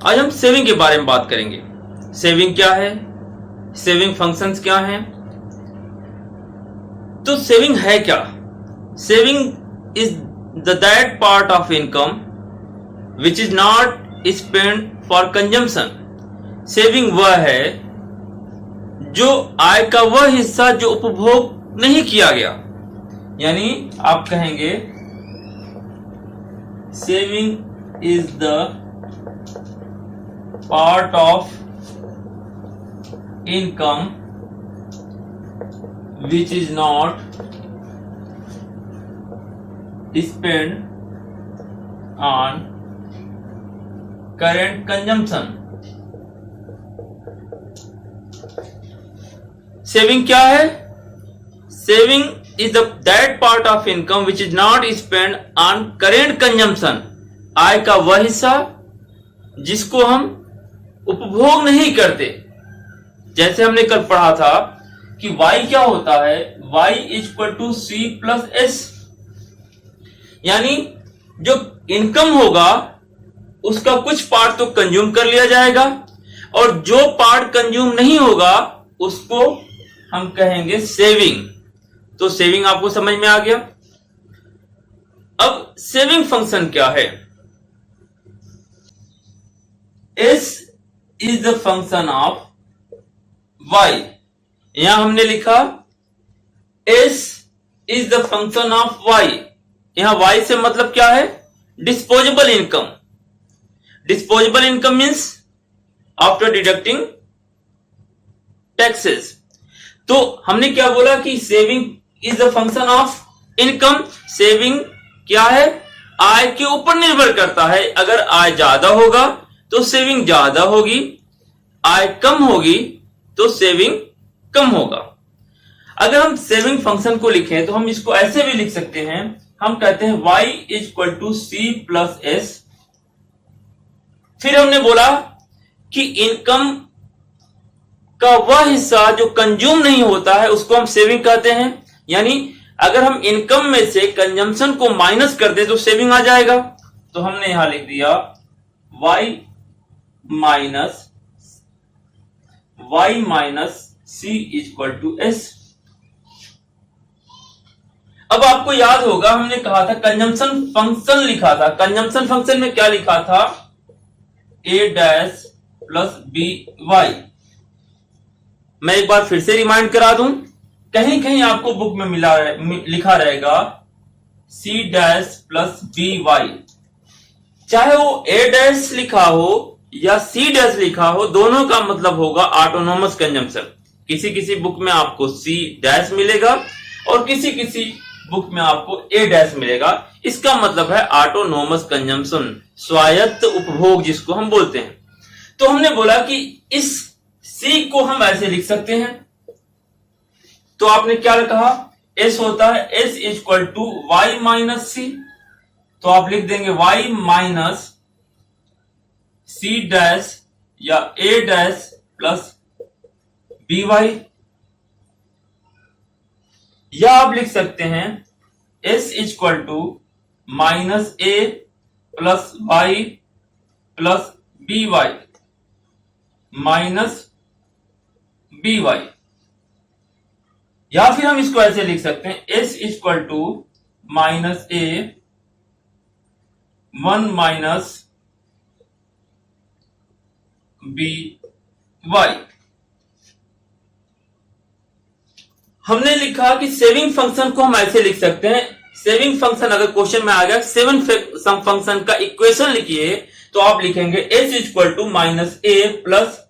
आज हम सेविंग के बारे में बात करेंगे। सेविंग क्या है, सेविंग फंक्शंस क्या हैं। तो सेविंग है क्या? Saving is that part of income which is not spend for consumption. Saving वह है जो आय का वह हिस्सा जो उपभोग नहीं किया गया। यानी आप कहेंगे saving is the part of income which is not spend on current consumption. Saving क्या है? Saving is that part of income which is not spent on current consumption। आय का वह हिस्सा जिसको हम उपभोग नहीं करते। जैसे हमने कल पढ़ा था कि y क्या होता है, y equal to C plus S. यानी जो इनकम होगा उसका कुछ पार्ट तो कंज्यूम कर लिया जाएगा और जो पार्ट कंज्यूम नहीं होगा उसको हम कहेंगे सेविंग। तो सेविंग आपको समझ में आ गया। अब सेविंग फंक्शन क्या है? S is the function of Y। यहां हमने लिखा S is the function of Y। यहां Y से मतलब क्या है? Disposable income. Disposable income means after deducting taxes. तो हमने क्या बोला कि saving is the function of income. Saving क्या है? आय के ऊपर निर्भर करता है। अगर आय ज्यादा होगा तो सेविंग ज्यादा होगी, आय कम होगी तो सेविंग कम होगा। अगर हम सेविंग फंक्शन को लिखें तो हम इसको ऐसे भी लिख सकते हैं। हम कहते हैं y equal to C plus S. फिर हमने बोला कि इनकम का वह हिस्सा जो कंज्यूम नहीं होता है उसको हम सेविंग कहते हैं। यानी अगर हम इनकम में से कंजम्पशन को माइनस कर दें तो सेविंग आ जाएगा। तो हमने यहां लिख दिया y minus C equal to S. अब आपको याद होगा हमने कहा था कंजम्पशन फंक्शन लिखा था। कंजम्पशन फंक्शन में क्या लिखा था? a dash plus B Y. मैं एक बार फिर से रिमाइंड करा दूं, कहीं कहीं आपको बुक में लिखा रहेगा C dash plus B Y. चाहे वो ए डैश लिखा हो या सी डैश लिखा हो, दोनों का मतलब होगा ऑटोनोमस कंजम्पशन। किसी किसी बुक में आपको सी डैश मिलेगा और किसी किसी बुक में आपको ए डैश मिलेगा। इसका मतलब है ऑटोनोमस कंजम्पशन, स्वायत्त उपभोग जिसको हम बोलते हैं। तो हमने बोला कि इस सी को हम ऐसे लिख सकते हैं। तो आपने क्या कहा? एस होता है S equal to Y minus C. तो आप लिख देंगे वाई माइनस सी डैश या A dash plus B Y. या आप लिख सकते हैं S equal to minus A plus Y plus B Y minus B Y. या फिर हम इसको ऐसे लिख सकते हैं S equal to minus A one minus B Y. हमने लिखा कि सेविंग फंक्शन को हम ऐसे लिख सकते हैं। सेविंग फंक्शन अगर क्वेश्चन में आ गया सेविंग फंक्शन का इक्वेशन लिखिए तो आप लिखेंगे S equal to minus A plus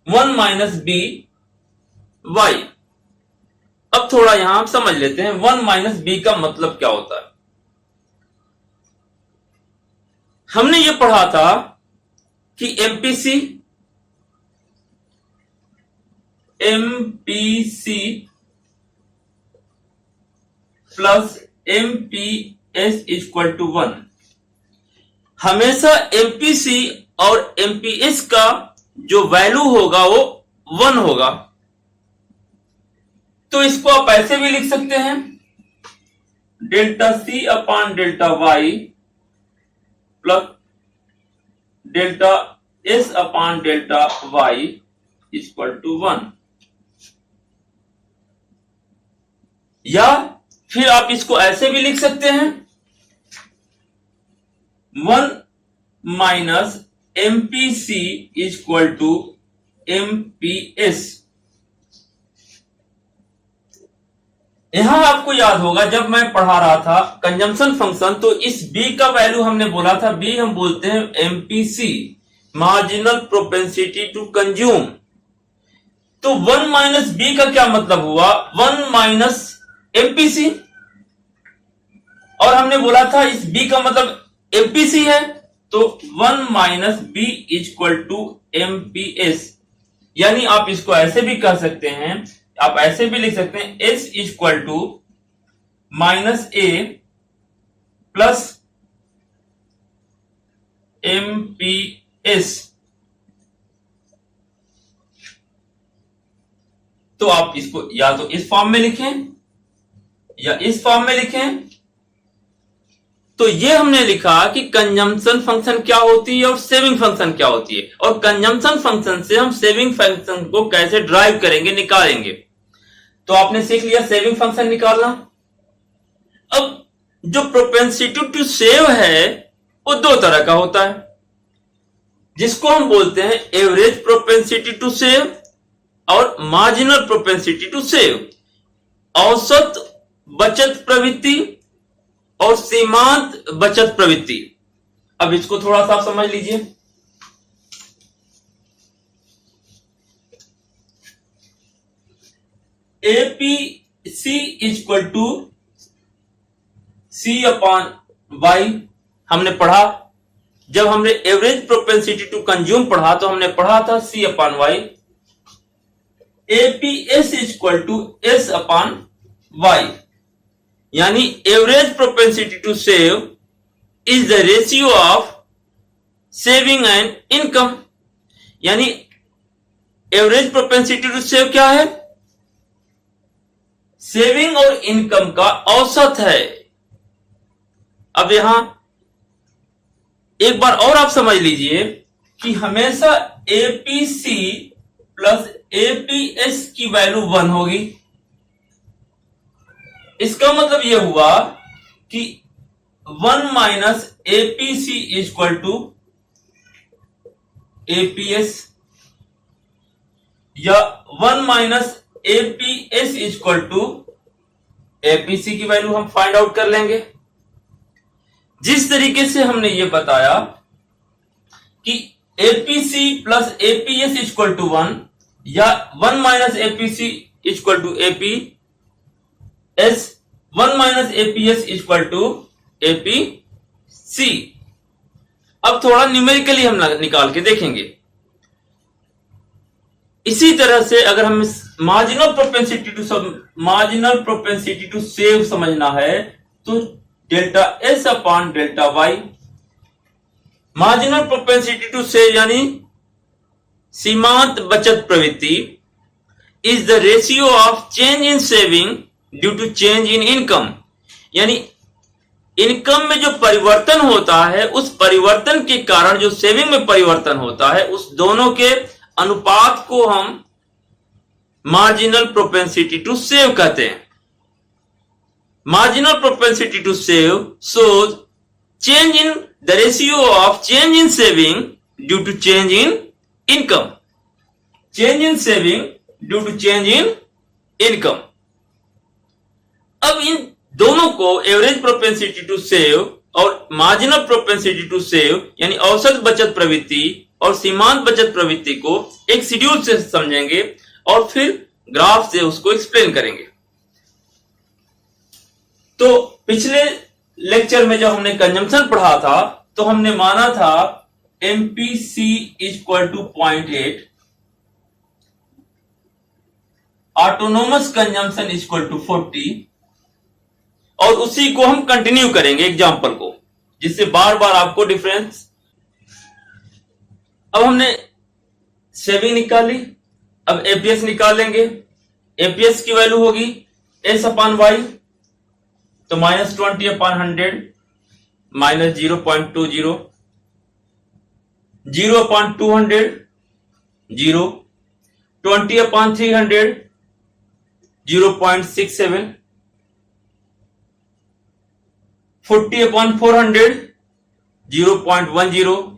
one minus B Y. अब थोड़ा यहां हम समझ लेते हैं वन माइनस बी का मतलब क्या होता है। हमने ये पढ़ा था कि MPC plus MPS equal to one. हमेशा एमपीसी और एमपीएस का जो वैल्यू होगा वो वन होगा। तो इसको आप ऐसे भी लिख सकते हैं delta C upon delta Y plus delta S upon delta Y equal to 1। या फिर आप इसको ऐसे भी लिख सकते हैं 1 minus MPC equal to MPS. यहां आपको याद होगा जब मैं पढ़ा रहा था कंजम्पशन फंक्शन, तो इस बी का वैल्यू हमने बोला था, बी हम बोलते हैं MPC, marginal propensity to consume. तो 1 माइनस बी का क्या मतलब हुआ, 1 माइनस एमपीसी, और हमने बोला था इस बी का मतलब एमपीसी है, तो 1 minus B equal to MPS. यानी आप इसको ऐसे भी कह सकते हैं, आप ऐसे भी लिख सकते हैं S equal to minus A plus MPS. तो आप इसको या तो इस फॉर्म में लिखें या इस फॉर्म में लिखें। तो ये हमने लिखा कि कंजम्पशन फंक्शन क्या होती है और सेविंग फंक्शन क्या होती है, और कंजम्पशन फंक्शन से हम सेविंग फंक्शन को कैसे ड्राइव करेंगे, निकालेंगे। तो आपने सीख लिया सेविंग फंक्शन निकालना। अब जो प्रोपेंसिटी टू सेव है वो दो तरह का होता है, जिसको हम बोलते हैं एवरेज प्रोपेंसिटी टू सेव और मार्जिनल प्रोपेंसिटी टू सेव, औसत बचत प्रवृत्ति और सीमांत बचत प्रवृत्ति। अब इसको थोड़ा सा आप समझ लीजिए। APC equal to C upon Y हमने पढ़ा। जब हमने एवरेज प्रोपेंसिटी टू कंज्यूम पढ़ा तो हमने पढ़ा था C upon Y. APS equal to S upon Y, यानी average propensity to save is the ratio of saving and income. यानी एवरेज प्रोपेंसिटी टू सेव क्या है, सेविंग और इनकम का औसत है। अब यहां एक बार और आप समझ लीजिए कि हमेशा एपीसी प्लस एपीएस की वैल्यू 1 होगी। इसका मतलब यह हुआ कि 1 minus APC equal to APS, या 1 minus APS equal to APC की वैल्यू हम फाइंड आउट कर लेंगे। जिस तरीके से हमने ये बताया कि APC plus APS equal to 1 या 1 minus APC equal to APS, 1 minus APS equal to APC. अब थोड़ा न्यूमेरिकली हम निकाल के देखेंगे। इसी तरह से अगर हम मार्जिनल प्रोपेंसिटी टू सेव समझना है तो delta S upon delta Y. Marginal propensity to save यानी सीमांत बचत प्रवृत्ति is the ratio of change in saving due to change in income. यानी इनकम में जो परिवर्तन होता है उस परिवर्तन के कारण जो सेविंग में परिवर्तन होता है, उस दोनों के अनुपात को हम मार्जिनल प्रोपेंसिटी टू सेव कहते हैं। Marginal propensity to save shows change in the ratio of change in saving due to change in income. Change in saving due to change in income. अब इन दोनों को एवरेज प्रोपेंसिटी टू सेव और marginal propensity to save यानी औसत बचत प्रवृत्ति और सीमांत बचत प्रवृत्ति को एक शेड्यूल से समझेंगे और फिर ग्राफ से उसको एक्सप्लेन करेंगे। तो पिछले लेक्चर में जब हमने कंजम्पशन पढ़ा था तो हमने माना था MPC equal to 0.8, autonomous consumption equal to 40, और उसी को हम कंटिन्यू करेंगे एग्जाम्पल को, जिससे बार बार आपको डिफरेंस। अब हमने सेविंग निकाली, अब एपीएस निकालेंगे। एपीएस की वैल्यू होगी एस अपॉन वाई, तो -20/100 -0.20, 0/200 0, 20/300 0.67, 40/400 0.10,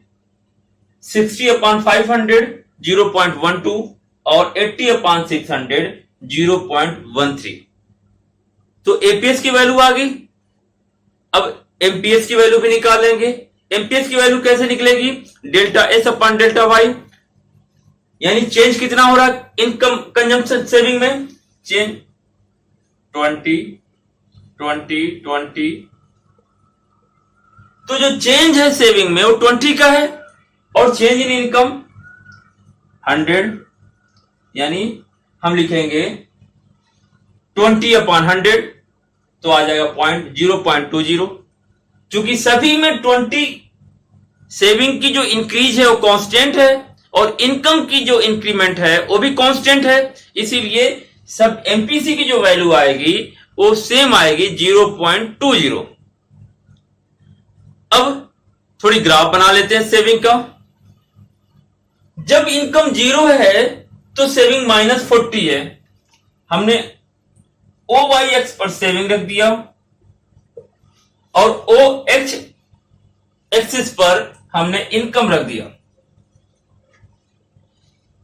60/500 0.12 और 80/600 0.13। तो एपीएस की वैल्यू आ गई। अब एमपीएस की वैल्यू भी निकालेंगे। एमपीएस की वैल्यू कैसे निकलेगी? Delta S upon delta Y, यानी चेंज कितना हो रहा है इनकम कंजम्पशन सेविंग में? चेंज 20 20 20। तो जो चेंज है सेविंग में वो 20 का है और चेंज इन इनकम 100, यानी हम लिखेंगे 20/100 तो आ जाएगा 0.20। चूंकि सभी में 20 सेविंग की जो इंक्रीज है वो कांस्टेंट है और इनकम की जो इंक्रीमेंट है वो भी कांस्टेंट है, इसीलिए सब एमपीसी की जो वैल्यू आएगी वो सेम आएगी 0.20। अब थोड़ी ग्राफ बना लेते हैं सेविंग का। जब इनकम 0 है तो सेविंग -40 है। हमने OYX पर सेविंग रख दिया और OH एक्सिस पर हमने इनकम रख दिया।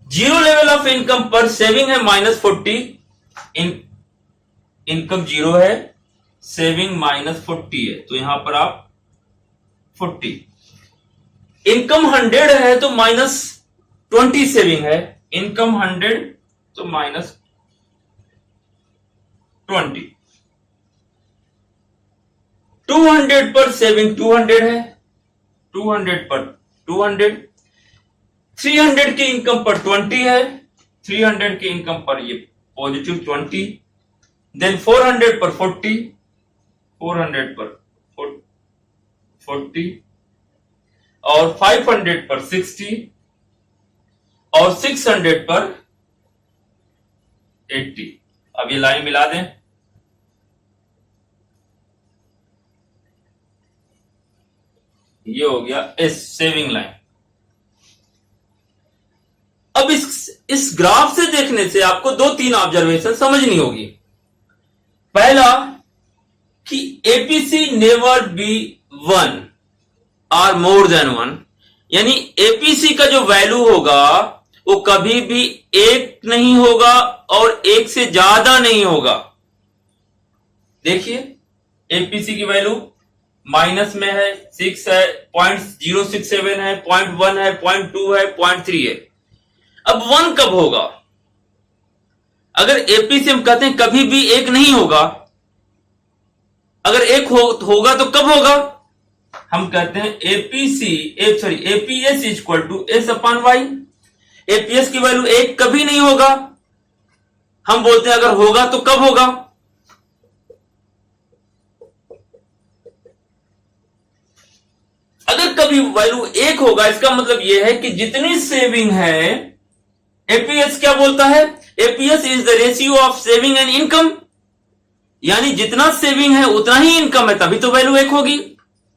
जीरो लेवल ऑफ इनकम पर सेविंग है -40, इनकम 0 है, सेविंग -40 है, तो यहां पर आप 40। इनकम 100 है तो -20 सेविंग है, इनकम 100 तो -20। 200 पर सेविंग 200 है, 200 पर 200। 300 की इनकम पर 20 है, 300 की इनकम पर ये +20। देन 400 पर 40, 400 पर 40 और 500 पर 60 और 600 पर 80। अब ये लाइन मिला दें। ये हो गया इस सेविंग लाइन। अब इस ग्राफ से देखने से आपको 2-3 ऑब्जर्वेशन समझनी होगी। पहला कि एपीसी नेवर बी 1 और मोर देन 1, यानी एपीसी का जो वैल्यू होगा वो कभी भी 1 नहीं होगा और 1 से ज्यादा नहीं होगा। देखिए एपीसी की वैल्यू माइनस में है, 6 है, 0.067 है, 0.1 है, 0.2 है, 0.3 है। अब 1 कब होगा? अगर एपीसी हम कहते हैं कभी भी 1 नहीं होगा, अगर 1 होगा तो कब होगा? हम कहते हैं APS equal to S upon Y. APS की वैल्यू 1 कभी नहीं होगा। हम बोलते हैं अगर होगा तो कब होगा? अगर कभी वैल्यू 1 होगा इसका मतलब यह है कि जितनी सेविंग है, एपीएस क्या बोलता है? APS is the ratio of saving and income, यानी जितना सेविंग है उतना ही इनकम है, तभी तो वैल्यू 1 होगी।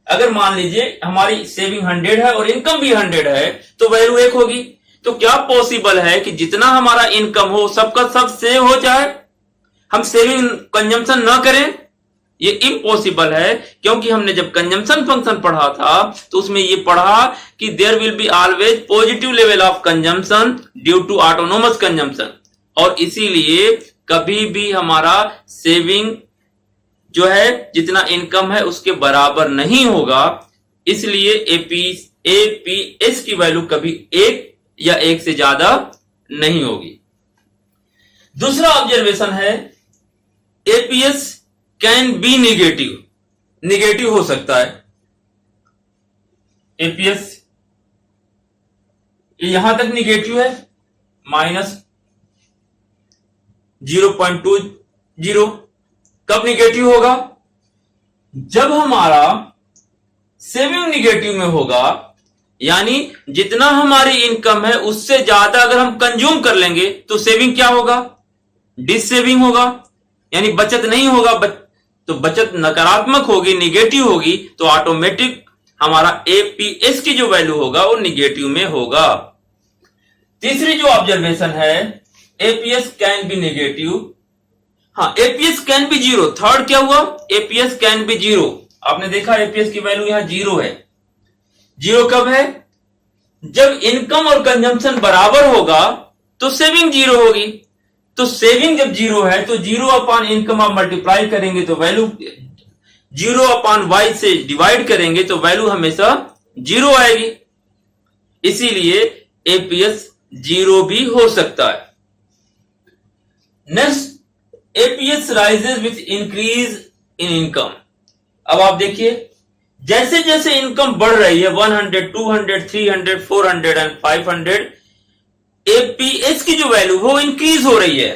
अगर मान लीजिए हमारी सेविंग 100 है और इनकम भी 100 है तो वैल्यू 1 होगी। तो क्या पॉसिबल है कि जितना हमारा इनकम हो सबका सब सेव हो जाए, हम सेविंग कंजम्पशन ना करें? ये इम्पॉसिबल है, क्योंकि हमने जब कंजम्पशन फंक्शन पढ़ा था तो उसमें ये पढ़ा कि there will be always positive level of consumption due to autonomous consumption, और इसीलिए कभी भी हमारा सेविंग जो है जितना इनकम है उसके बराबर नहीं होगा। इसलिए एपीएस की वैल्यू कभी 1 या 1 से ज्यादा नहीं होगी। दूसरा ऑब्जर्वेशन है APS can be negative, negative हो सकता है। एपीएस यहां तक निगेटिव है, -0.20। कब निगेटिव होगा? जब हमारा सेविंग निगेटिव में होगा, यानी जितना हमारी इनकम है उससे ज्यादा अगर हम कंज्यूम कर लेंगे तो सेविंग क्या होगा? डिससेविंग होगा, यानी बचत नहीं होगा। तो बचत नकारात्मक होगी, निगेटिव होगी, तो ऑटोमेटिक हमारा एपीएस की जो वैल्यू होगा वो निगेटिव में होगा। तीसरी जो ऑब्जर्वेशन है, एपीएस कैन बी नेगेटिव। हाँ, APS can be zero. Third क्या हुआ, एपीएस कैन बी जीरो। आपने देखा एपीएस की वैल्यू यहां जीरो है। जीरो कब है, जब इनकम और कंजम्पशन बराबर होगा तो सेविंग जीरो होगी। तो सेविंग जब जीरो है तो जीरो अपॉन इनकम आप मल्टीप्लाई करेंगे तो वैल्यू जीरो अपॉन वाई से डिवाइड करेंगे तो वैल्यू हमेशा जीरो आएगी। इसीलिए एपीएस जीरो भी हो सकता है। Next, APS rises with increase in income. अब आप देखिए, जैसे जैसे इनकम बढ़ रही है 100, 200, 300, 400 एंड 500, एपीएस की जो वैल्यू वो इंक्रीज हो रही है।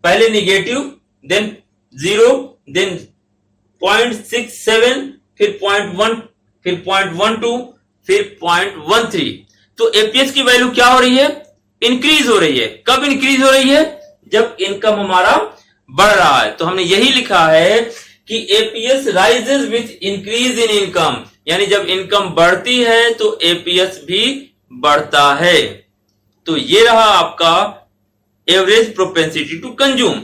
पहले निगेटिव, देन जीरो, देन 0.67, फिर 0.1, फिर 0.12, फिर 0.13। तो एपीएस की वैल्यू क्या हो रही है, इंक्रीज हो रही है। कब इंक्रीज हो रही है, जब इनकम हमारा बढ़ रहा है। तो हमने यही लिखा है कि APS rises with increase in income, यानी जब इनकम बढ़ती है तो एपीएस भी बढ़ता है। तो ये रहा आपका एवरेज प्रोपेंसिटी टू कंज्यूम।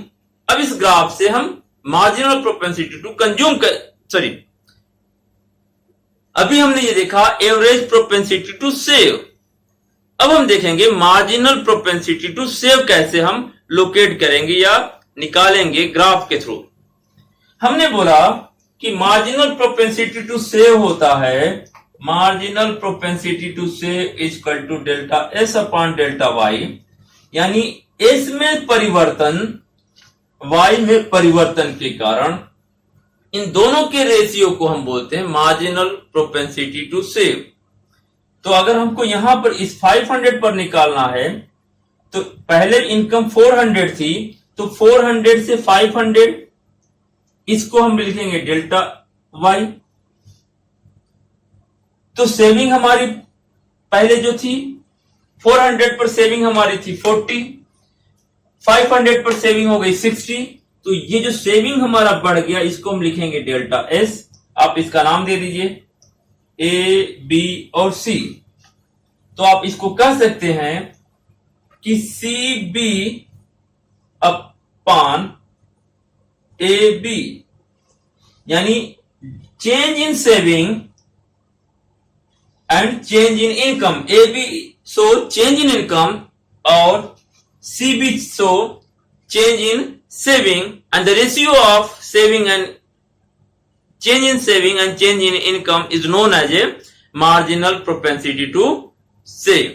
अब इस ग्राफ से हम मार्जिनल प्रोपेंसिटी टू कंज्यूम अभी हमने ये देखा एवरेज प्रोपेंसिटी टू सेव। अब हम देखेंगे मार्जिनल प्रोपेंसिटी टू सेव कैसे हम लोकेट करेंगे या निकालेंगे ग्राफ के थ्रू। हमने बोला कि मार्जिनल प्रोपेंसिटी टू सेव होता है, marginal propensity to save is equal to delta S upon delta Y, यानी एस में परिवर्तन, वाई में परिवर्तन के कारण इन दोनों के रेशियो को हम बोलते हैं मार्जिनल प्रोपेंसिटी टू सेव। तो अगर हमको यहां पर इस 500 पर निकालना है तो पहले इनकम 400 थी, तो 400 से 500 इसको हम लिखेंगे डेल्टा वाई। तो सेविंग हमारी पहले जो थी 400 पर सेविंग हमारी थी 40, 500 पर सेविंग हो गई 60। तो ये जो सेविंग हमारा बढ़ गया इसको हम लिखेंगे डेल्टा एस। आप इसका नाम दे दीजिए ए, बी और सी। तो आप इसको कह सकते हैं कि C B upon A B, यानी change in saving and change in income. A B so change in income और C B so change in saving, and the ratio of saving and change in saving and change in income is known as a marginal propensity to save.